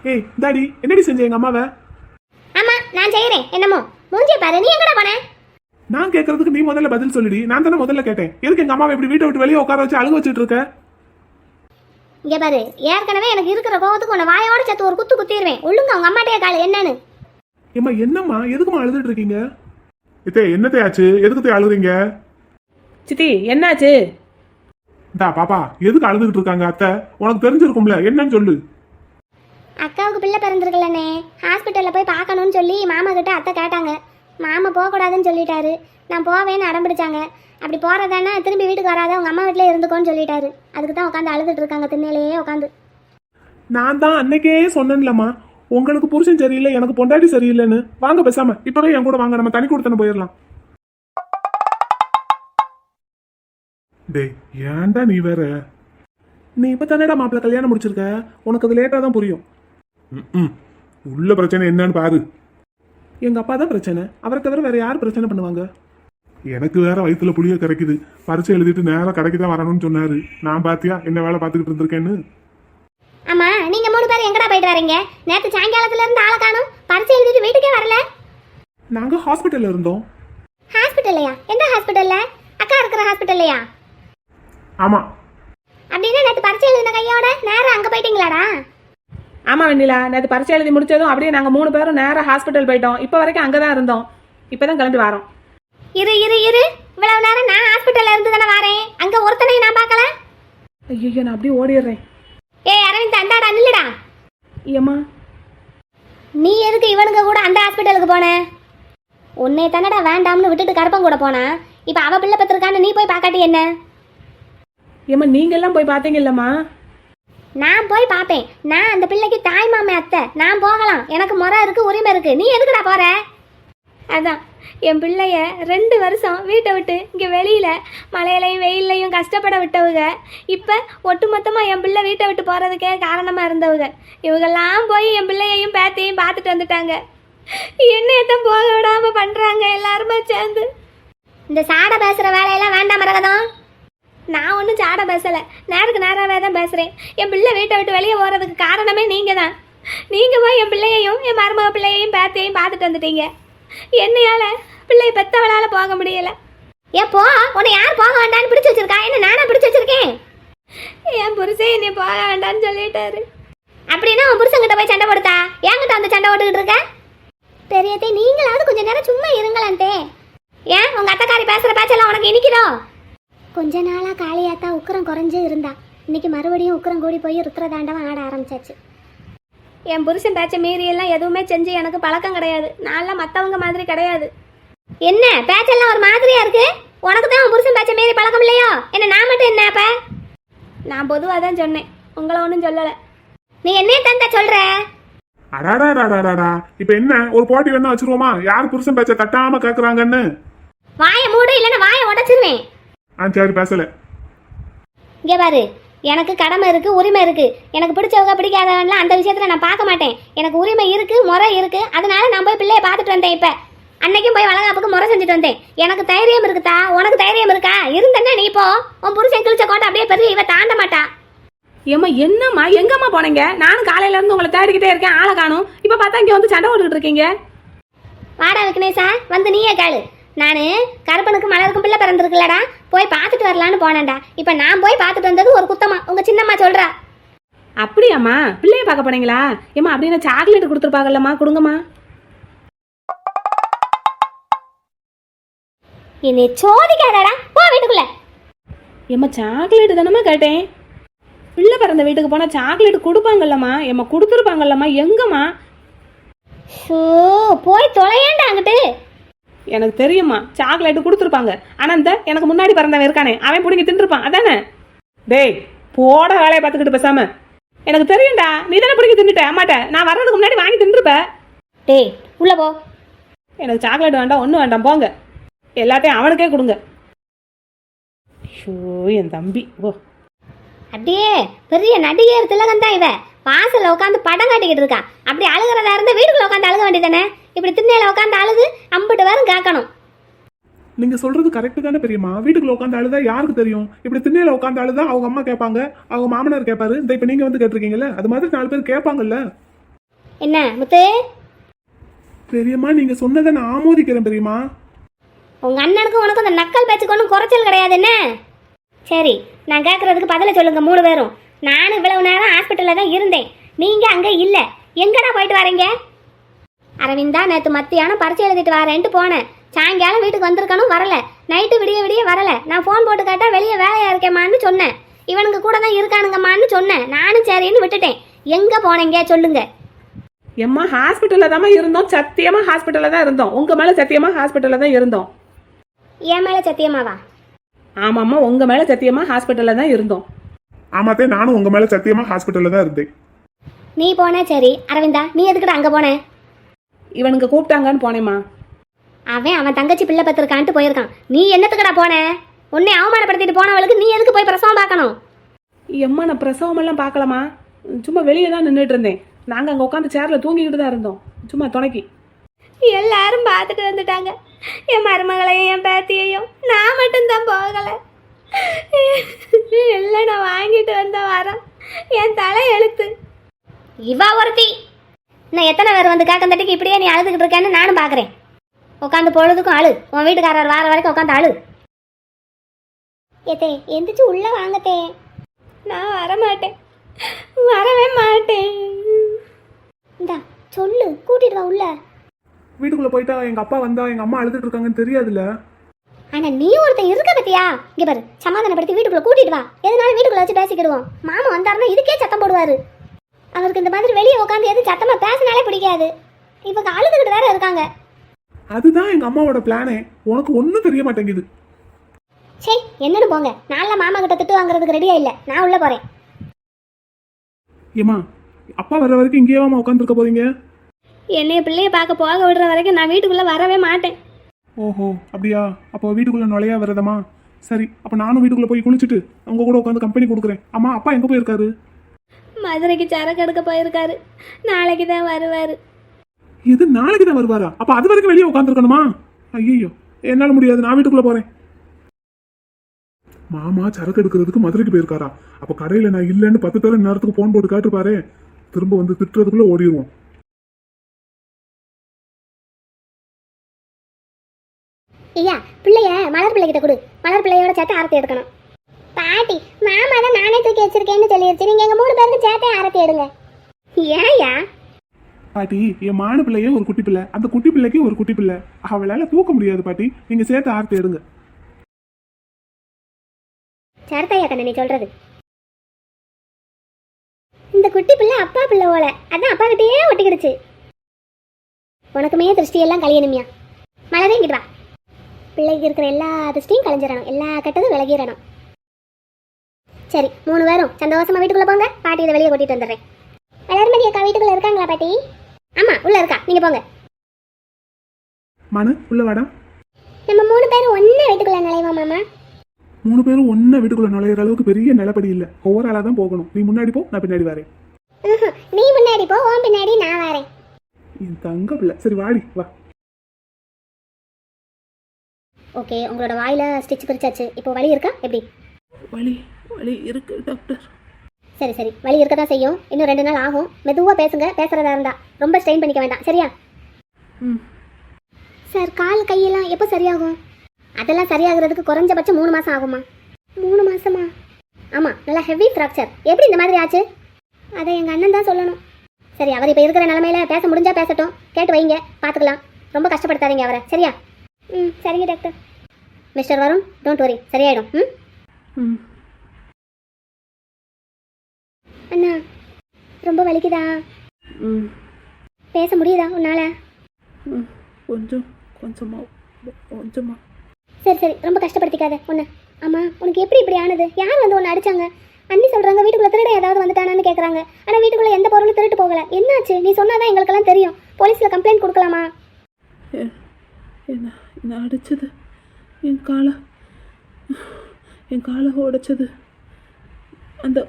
ஏய் டாடி, என்னடி செஞ்ச எங்க அம்மாவை? ஆமா, நான் செய்யறேன். என்னமோ மூஞ்சிய பாரு. நீ எங்கடா போன? நான் கேட்கறதுக்கு நீ முதல்ல பதில் சொல்லிடி. நான் தானே முதல்ல கேட்டேன். எதுக்கு எங்க அம்மாவை இப்படி வீட்டை விட்டு வெளியே உட்கார வச்சு அழுக வச்சுட்டு இருக்க? இங்க பாரு, ஏற்கனவே எனக்கு இருக்கிற கோவத்துக்கு உன்னை வாயோட சேர்த்து ஒரு குத்து குத்திடுவேன். ஒழுங்கு அவங்க அம்மாட்டையே காலு என்னன்னு. ஏமா, என்னம்மா, எதுக்குமா அழுதுட்டு இருக்கீங்க? என்னத்தே ஆச்சு? எதுக்கு அழுகுறீங்க? சித்தி, என்னாச்சு? பாப்பா, எதுக்கு அழுதுகிட்டு இருக்காங்க? அத்தை, உனக்கு தெரிஞ்சிருக்கும்ல, என்னன்னு சொல்லு. அக்காவுக்கு பிள்ளை பிறந்திருக்கலண்ணே. ஹாஸ்பிட்டலில் போய் பார்க்கணும்னு சொல்லி மாமா கிட்ட அத்தை கேட்டாங்க. மாமா போகக்கூடாதுன்னு சொல்லிட்டாரு. நான் போவேன்னு அடம்பிடிச்சாங்க. அப்படி போகிறதானா திரும்பி வீட்டுக்கு வராத, உங்கள் அம்மா வீட்டிலே இருந்துக்கோன்னு சொல்லிட்டாரு. அதுக்கு தான் உட்காந்து அழுதுட்டு இருக்காங்க திண்ணையிலேயே உட்காந்து. நான் தான் அன்னைக்கே சொன்னேன்லம்மா, உங்களுக்கு புருஷன் சரியில்லை, எனக்கு பொண்டாட்டி சரியில்லைன்னு. வாங்க பேசாம இப்பவே என் கூட வாங்க, நம்ம தனி கொடுத்தன போயிடலாம். டேய், ஏன்டா நீ வேற? நீ இப்ப தானேடா மாப்பிள்ள கல்யாணம் முடிச்சிருக்க, உனக்கு அது லேட்டா தான் புரியும். உள்ள பிரச்சனை என்னன்னு பாரு. எங்க அப்பா தான் பிரச்சனை, அவரை தவிர வேற யார் பிரச்சனை பண்ணுவாங்க? எனக்கு வேற வயித்துல புளிய கரைக்குது. பரீட்சை எழுதிட்டு நேரா கடைக்கு தான் வரணும்னு சொன்னாரு. நான் பாத்தியா என்ன வேலை பார்த்துக்கிட்டு இருந்திருக்கேன்னு. ஆமா, நீங்க 3 பேர் எங்கடா போயிட்டு வரீங்க? நேத்து சாயங்காலத்துல இருந்து ஆளை காணோம். பரிச்சை எழுதிட்டு வீட்டுக்கே வரல. நாங்க ஹாஸ்பிட்டல்ல இருந்தோம். ஹாஸ்பிட்டல்லையா? எந்த ஹாஸ்பிட்டல்ல? அக்கா இருக்கிற ஹாஸ்பிட்டல்லையா? ஆமா, அப்படின்னா நேத்து பரிச்சை எழுதின கையோட நேரா அங்க போயிட்டீங்களாடா? ஆமா வெண்ணிலா, நேற்று பரிச்சை எழுதி முடிச்சதும் அப்படியே நாங்கள் 3 பேரும் நேராக ஹாஸ்பிட்டல் போயிட்டோம். இப்போ வரைக்கும் அங்கே தான் இருந்தோம். இப்போ தான் கிளம்பி வரோம். இரு இவ்வளவு நேரம் நான் ஹாஸ்பிட்டல்ல இருந்து தானே வரேன். அங்க ஒருத்தனையும் நான் பார்க்கல. ஐயோ, நான் அப்படியே ஓடிடுறேன். ஏய் அரவிந்த், அந்தாடா நில்லுடா. ஏம்மா, நீ எதுக்கு இவனுங்க கூட அந்த ஹாஸ்பிட்டலுக்கு போன? உன்னை தானடா வேண்டாம்னு விட்டுட்டு கருப்பன் கூட போனா. இப்ப அவ பிள்ளை பத்திருக்கான்னு நீ போய் பார்க்காட்டி என்ன? ஏம்மா நீங்கெல்லாம் போய் பார்த்தீங்க இல்லம்மா? நான் போய் பார்ப்பேன். நான் அந்த பிள்ளைக்கு தாய் மாமே அத்தை. நான் போகலாம், எனக்கு முறை இருக்கு, உரிமை இருக்கு. நீ எதுக்குடா போற? அதான் என் பிள்ளைய 2 வருஷம் வீட்டை விட்டு இங்கே வெளியில் மழையிலையும் வெயிலையும் கஷ்டப்பட விட்டவுங்க. இப்போ ஒட்டுமொத்தமாக என் பிள்ளை வீட்டை விட்டு போகிறதுக்கே காரணமாக இருந்தவுங்க. இவங்கெல்லாம் போய் என் பிள்ளையையும் பேத்தையும் பார்த்துட்டு வந்துட்டாங்க. என்னையத்தான் போக விடாமல் பண்ணுறாங்க எல்லாருமே சேர்ந்து. இந்த சாடை பேசுற வேலையெல்லாம் வேண்டாம் மரகதம். நான் ஒன்றும் சாட பேசலை, நேருக்கு நேராகவே தான் பேசுகிறேன். என் பிள்ளை வீட்டை விட்டு வெளியே போகிறதுக்கு காரணமே நீங்கள் தான். நீங்கள் போய் என் பிள்ளையையும் என் மருமக பிள்ளையையும் பேத்தையும் பார்த்துட்டு வந்துட்டீங்க. என்னையால பிள்ளை பெத்தவளால போக முடியல. எப்போ உன்னை யார் போக வேண்டாம்னு பிடிச்சு வச்சிருக்கா? என்ன நானா பிடிச்சு வச்சிருக்கேன்? என் புருஷன் என்னை போக வேண்டாம்னு சொல்லிட்டாரு. அப்படின்னா உன் புருஷன்கிட்ட போய் சண்டை போடுதா? என்கிட்ட வந்து சண்டை போட்டுக்கிட்டு இருக்க? பெரியத்தே, நீங்களாவது கொஞ்ச நேரம் சும்மா இருங்களான்ட்டே. ஏன் உங்க அத்தைக்காரி பேசுற பேச்செல்லாம் உனக்கு இனிக்குதோ? கொஞ்ச நாளா காளியாத்தா உக்கரம் குறைஞ்சு இருந்தா. இன்னைக்கு மறுபடியும் உக்கரம் கூடி போய் ருத்ரதாண்டவம் ஆட ஆரம்பிச்சாச்சு. என் புருஷன் பேச்ச மீறியெல்லாம் எதுவுமே செஞ்சு எனக்கு பழக்கம் கிடையாது. நான்லாம் மற்றவங்க மாதிரி கிடையாது. என்ன பேச்செல்லாம் ஒரு மாதிரியா இருக்கு? உனக்கு தான் உன் புருஷன் பேச்ச மீறி பழக்கம் இல்லையோ? என்ன நான் மட்டும் என்ன? அப்ப நான் பொதுவாக தான் சொன்னேன், உங்களை ஒன்றும் சொல்லலை. நீ என்ன தந்தா சொல்ற? அடாடாடாடாடா, இப்ப என்ன ஒரு போட்டி வேணா வச்சிருவோமா? யார் புருஷன் பேச்ச தட்டாம கேக்குறாங்கன்னு? வாயை மூடு, இல்லைன்னா வாயை உடைச்சிருவேன். சரி பேசல. இங்க பாரு, எனக்கு கடமை இருக்கு, உரிமை இருக்கு. எனக்கு பிடிச்சவங்க பிடிக்காதவன்லாம் அந்த விஷயத்துல நான் பார்க்க மாட்டேன். எனக்கு உரிமை இருக்கு, முறை இருக்கு. அதனால நான் போய் பிள்ளைய பார்த்துட்டு வந்தேன். இப்ப அன்னைக்கும் போய் வளகாப்புக்கு முறை செஞ்சுட்டு வந்தேன். எனக்கு தைரியம் இருக்குதா? உனக்கு தைரியம் இருக்கா? இருந்தேன்னா நீ போ. உன் புருஷன் கிழிச்ச கோட்டை அப்படியே பெரிய இவ தாண்ட மாட்டா. ஏம்மா என்னம்மா, எங்கம்மா போனீங்க? நானும் காலையில இருந்து உங்களை தேடிக்கிட்டே இருக்கேன், ஆளை காணும். இப்போ பார்த்தா இங்கே வந்து சண்டை போட்டுக்கிட்டு இருக்கீங்க. வாடா விக்னேஷா, வந்து நீயே கேளு. நான் கருப்பனுக்கு மலருக்கும் பிள்ளை பிறந்திருக்குல்லடா, போய் பார்த்துட்டு வரலான்னு போனேன்டா. இப்போ நான் போய் பார்த்துட்டு வந்தது ஒரு குத்தமா? உங்க சின்னம்மா சொல்றா. அப்படியாம்மா, பிள்ளைய பார்க்க போனீங்களா? ஏம்மா அப்படின்னா சாக்லேட் கொடுத்துருப்பாங்கல்லம்மா, கொடுங்கம்மா. என்னை சோதிக்காதடா, போ வீட்டுக்குள்ள. ஏம்மா சாக்லேட் தானம்மா கேட்டேன். பிள்ளை பிறந்த வீட்டுக்கு போனால் சாக்லேட் கொடுப்பாங்கல்லம்மா. ஏம்மா கொடுத்துருப்பாங்கல்லம்மா, எங்கம்மா? ஷோ, போய் தொலையேண்டா அங்கிட்டு. எனக்கு தெரியுமா, சாக்லேட்டு கொடுத்துருப்பாங்க. ஆனால் இந்த எனக்கு முன்னாடி பிறந்தவன் இருக்கானே, அவன் பிடிங்கி தின்றுப்பான், அதானே? டேய் போட வேலையை பார்த்துக்கிட்டு பேசாம. எனக்கு தெரியும்டா, நீ தானே பிடிங்கி தின்னுட்ட அம்மாட்ட. நான் வர்றதுக்கு முன்னாடி வாங்கி தின்றுப்ப. டேய் உள்ள போ. எனக்கு சாக்லேட் வேண்டாம், ஒன்றும் வேண்டாம், போங்க. எல்லாத்தையும் அவனுக்கே கொடுங்க. ஷோ என் தம்பி ஓ. அப்படியே பெரிய நடிகர் திலகம் தான் இவ. வாசல்ல உட்காந்து படம் காட்டிக்கிட்டு இருக்கா. அப்படி அழுகிறதா இருந்தா வீட்டுக்குள்ள உட்காந்து அழுக வேண்டியதானே? இப்படி திண்ணையில உட்காந்து அழுது அம்பிட்டு வரும் கேட்கணும். நீங்க சொல்றது கரெக்ட் தானே பெரியம்மா? வீட்டுக்குள்ள உட்காந்து அழுதா யாருக்கு தெரியும்? இப்படி திண்ணையில உட்காந்து அழுதா அவங்க அம்மா கேட்பாங்க, அவங்க மாமனார் கேட்பாரு. இந்த இப்ப நீங்க வந்து கேட்டிருக்கீங்கல்ல, அது மாதிரி 4 பேர் கேட்பாங்கல்ல. என்ன முத்து? பெரியம்மா நீங்க சொன்னதை நான் ஆமோதிக்கிறேன் பெரியம்மா. உங்க அண்ணனுக்கும் உனக்கும் அந்த நக்கல் பேச்சுக்கு ஒன்றும் குறைச்சல் கிடையாது என்ன? சரி, நான் கேட்கறதுக்கு பதில சொல்லுங்க 3 பேரும். நானும் இவ்வளவு நேரம் ஹாஸ்பிட்டல்ல தான் இருந்தேன், நீங்க அங்க இல்ல. எங்கடா போயிட்டு வரீங்க? அரவிந்தா, நேற்று மத்தியானம் பரிச்சை எழுதிட்டு வரேன்ட்டு போனேன். சாயங்காலம் வீட்டுக்கு வந்திருக்கணும், வரல. நைட்டு விடிய விடிய வரல. நான் ஃபோன் போட்டு கேட்டா வெளியே வேலையா இருக்கேம்மான்னு சொன்னேன். இவனுக்கு கூட தான் இருக்கானுங்கம்மான்னு சொன்னேன். நானும் சரின்னு விட்டுட்டேன். எங்க போனீங்க சொல்லுங்க. எம்மா ஹாஸ்பிட்டலில் தாம்மா இருந்தோம், சத்தியமா ஹாஸ்பிட்டலில் தான் இருந்தோம். உங்க மேல சத்தியமா ஹாஸ்பிட்டலில் தான் இருந்தோம். என் மேல சத்தியமாவா? ஆமாம்மா, உங்க மேல சத்தியமா ஹாஸ்பிட்டலில் தான் இருந்தோம். ஆமாத்தே, நானும் உங்க மேல சத்தியமா ஹாஸ்பிட்டல்ல தான் இருந்தேன். நீ போன சரி. அரவிந்தா, நீ எதுக்குடா அங்க போன? இவனுக்கு கூப்பிட்டாங்கன்னு போனேம்மா. அவன் தங்கச்சி பிள்ளை பத்திருக்கான்ட்டு போயிருக்கான். நீ என்னத்துக்குடா போன? உன்னை அவமானப்படுத்திட்டு போனவளுக்கு நீ எதுக்கு போய் பிரசவம் பார்க்கணும்? எம்மா நான் பிரசவம் எல்லாம் பார்க்கலாமா, சும்மா வெளியே தான் நின்றுட்டு இருந்தேன். நாங்கள் அங்கே உட்காந்து சேரில் தூங்கிக்கிட்டு தான் இருந்தோம் சும்மா துணைக்கி. எல்லாரும் பார்த்துட்டு வந்துட்டாங்க, என் மருமகளையும் என் பேத்தியையும். நான் மட்டும்தான் போகலை. எல்லாம் நான் வாங்கிட்டு வந்த வரேன், என் தலை எழுத்து. இவா ஒருத்தி இன்னும் எத்தனை பேர் வந்து கேட்கந்தட்டிக்கு இப்படியே நீ அழுதுகிட்டு இருக்கேன்னு நானும் பார்க்குறேன். உட்காந்து பொழுதுக்கும் அழு, உன் வீட்டுக்காரர் வார வரைக்கும் உட்காந்து அழு. ஏத்தே எந்திரிச்சு உள்ள வாங்கத்தே. நான் வரமாட்டேன், வரவே மாட்டேன். இந்தா சொல்லு, கூட்டிட்டு வா உள்ள. வீட்டுக்குள்ள போயிட்டா எங்க அப்பா வந்தா எங்க அம்மா அழுதுட்டு இருக்காங்கன்னு தெரியாதுல்ல. ஆனா நீ ஒருத்தன் இருக்க பத்தியா? இங்க பாரு, சமாதானப்படுத்தி வீட்டுக்குள்ள கூட்டிட்டு வா. எதனாலும் வீட்டுக்குள்ள வச்சு பேசிக்கிடுவோம். மாமா வந்தாருன்னா இதுக்கே சத்தம் போடுவாரு. அவருக்கு இந்த மாதிரி வெளியே உட்காந்து எது சத்தமா பேசினாலே பிடிக்காது. இவங்க அழுதுகிட்டு வேற இருக்காங்க. அதுதான் எங்க அம்மாவோட பிளானே. உனக்கு ஒன்றும் தெரிய மாட்டேங்குது. சே என்னன்னு போங்க. நான்ல மாமா கிட்ட திட்டு வாங்குறதுக்கு ரெடியா இல்ல. நான் உள்ள போறேன். ஏமா அப்பா வர்ற வரைக்கும் இங்கேயாமா உட்காந்துருக்க போறீங்க? என்னைய பிள்ளைய பார்க்க போக விடுற வரைக்கும் நான் வீட்டுக்குள்ளே வரவே மாட்டேன். ஓஹோ அப்படியா? அப்போ வீட்டுக்குள்ள நுழையா வரதமா? சரி, அப்போ நானும் வீட்டுக்குள்ள போய் குளிச்சுட்டு உங்க கூட உட்காந்து கம்பெனி கொடுக்குறேன். அம்மா அப்பா எங்க போயிருக்காரு? மதுரைக்கு சரக்கு எடுக்க போயிருக்காரு, நாளைக்கு தான் வருவார். இது நாளைக்கு தான் வருவாரா? அப்ப அது வரைக்கும் வெளியே உட்காந்துருக்கணுமா? ஐயோ என்னால முடியாது, நான் வீட்டுக்குள்ள போறேன். மாமா சரக்கு எடுக்கிறதுக்கு மதுரைக்கு போயிருக்காரா? அப்ப கடையில நான் இல்லைன்னு 10 பேர் நேரத்துக்கு போன் போட்டு காட்டுப்பாரு. திரும்ப வந்து திட்டுறதுக்குள்ள ஓடிடுவோம். ஐயா பிள்ளைய மலர் பிள்ளைகிட்ட கொடு. மலர் பிள்ளையோட சேர்த்து ஆரத்தி எடுக்கணும். பாட்டி மாமா தான் நானே தூக்கி வச்சிருக்கேன்னு சொல்லிருச்சு. நீங்க எங்க 3 பேருக்கு சேர்த்தே ஆரத்தி எடுங்க. ஏயா பாட்டி, என் மாடு பிள்ளையே ஒரு குட்டி பிள்ளை, அந்த குட்டி பிள்ளைக்கு ஒரு குட்டி பிள்ளை. அவளால தூக்க முடியாது பாட்டி, நீங்க சேர்த்து ஆரத்தி எடுங்க. சரிதாயா கண்ணு நீ சொல்றது. இந்த குட்டி பிள்ளை அப்பா பிள்ளை போல, அதான் அப்பா கிட்டயே ஒட்டிக்கிடுச்சு. உனக்குமே திருஷ்டி எல்லாம் கழியணுமியா. மலரே இங்கிட்டு வா. பிள்ளைக்கு இருக்கிற எல்லா திருஷ்டியும் கழிஞ்சிடணும், எல்லா கெட்டதும் விலகிடணும். சரி 3 பேரும் சந்தோஷமா வீட்டுக்குள்ள போங்க. பாட்டி இதை வெளியே கூட்டிட்டு வந்துடுறேன். வளர்மதி அக்கா வீட்டுக்குள்ள இருக்காங்களா பாட்டி? ஆமா உள்ள இருக்கா, நீங்க போங்க. மனு உள்ள வாடா. நம்ம 3 பேரும் ஒண்ணே வீட்டுக்குள்ள நுழைவோம் மாமா. 3 பேரும் ஒன்ன வீட்டுக்குள்ள நுழையிற அளவுக்கு பெரிய நிலப்படி இல்ல. ஒவ்வொரு ஆளா தான் போகணும். நீ முன்னாடி போ, நான் பின்னாடி வரேன். நீ முன்னாடி போ, உன் பின்னாடி நான் வரேன். என் தங்க பிள்ளை. சரி வாடி வா. ஓகே, உங்களோட வாயில ஸ்டிச் பிரிச்சாச்சு. இப்போ வலி இருக்கா எப்படி? வலி வலி இருக்கு டாக்டர். சரி சரி, வலி இருக்க தான் செய்யும். இன்னும் 2 நாள் ஆகும். மெதுவா பேசுங்க, பேசுறதா இருந்தா ரொம்ப ஸ்ட்ரெயின் பண்ணிக்க வேண்டாம், சரியா? சார் கால் கையெல்லாம் எப்போ சரியாகும்? அதெல்லாம் சரியாகிறதுக்கு குறைஞ்சபட்சம் 3 மாசம் ஆகுமா? 3 மாசமா? ஆமா, நல்லா ஹெவி ஃப்ராக்சர். எப்படி இந்த மாதிரி ஆச்சு? அதை எங்க அண்ணன் தான் சொல்லணும். சரி, அவர் இப்போ இருக்கிற நிலமையில பேச முடிஞ்சா பேசட்டும். கேட்டு வைங்க, பார்த்துக்கலாம். ரொம்ப கஷ்டப்படுத்தாதீங்க அவரை, சரியா? சரிங்க doctor. Mister Varun, don't worry, சரியாயிடும். அண்ணா ரொம்ப வலிக்குதா? பேச முடியுதா உன்னால? கொஞ்சமா. சரி சரி, ரொம்ப கஷ்டப்படுத்திக்காத உன்னை. ஆமா, உனக்கு எப்படி இப்படி ஆனது? யார் வந்து உன்னை அடிச்சாங்க? அண்ணி சொல்றாங்க வீட்டுக்குள்ள திருட ஏதாவது வந்துட்டானான்னு கேட்குறாங்க. ஆனால் வீட்டுக்குள்ள எந்த பொருளும் திருட்டு போகல. என்னாச்சு? நீ சொன்னாதான் எங்களுக்கெல்லாம் தெரியும். போலீஸில் கம்ப்ளைண்ட் கொடுக்கலாமா? என்ன அடிச்சது என் காலை உடைச்சது அந்த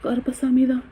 கருப்பசாமி தான்.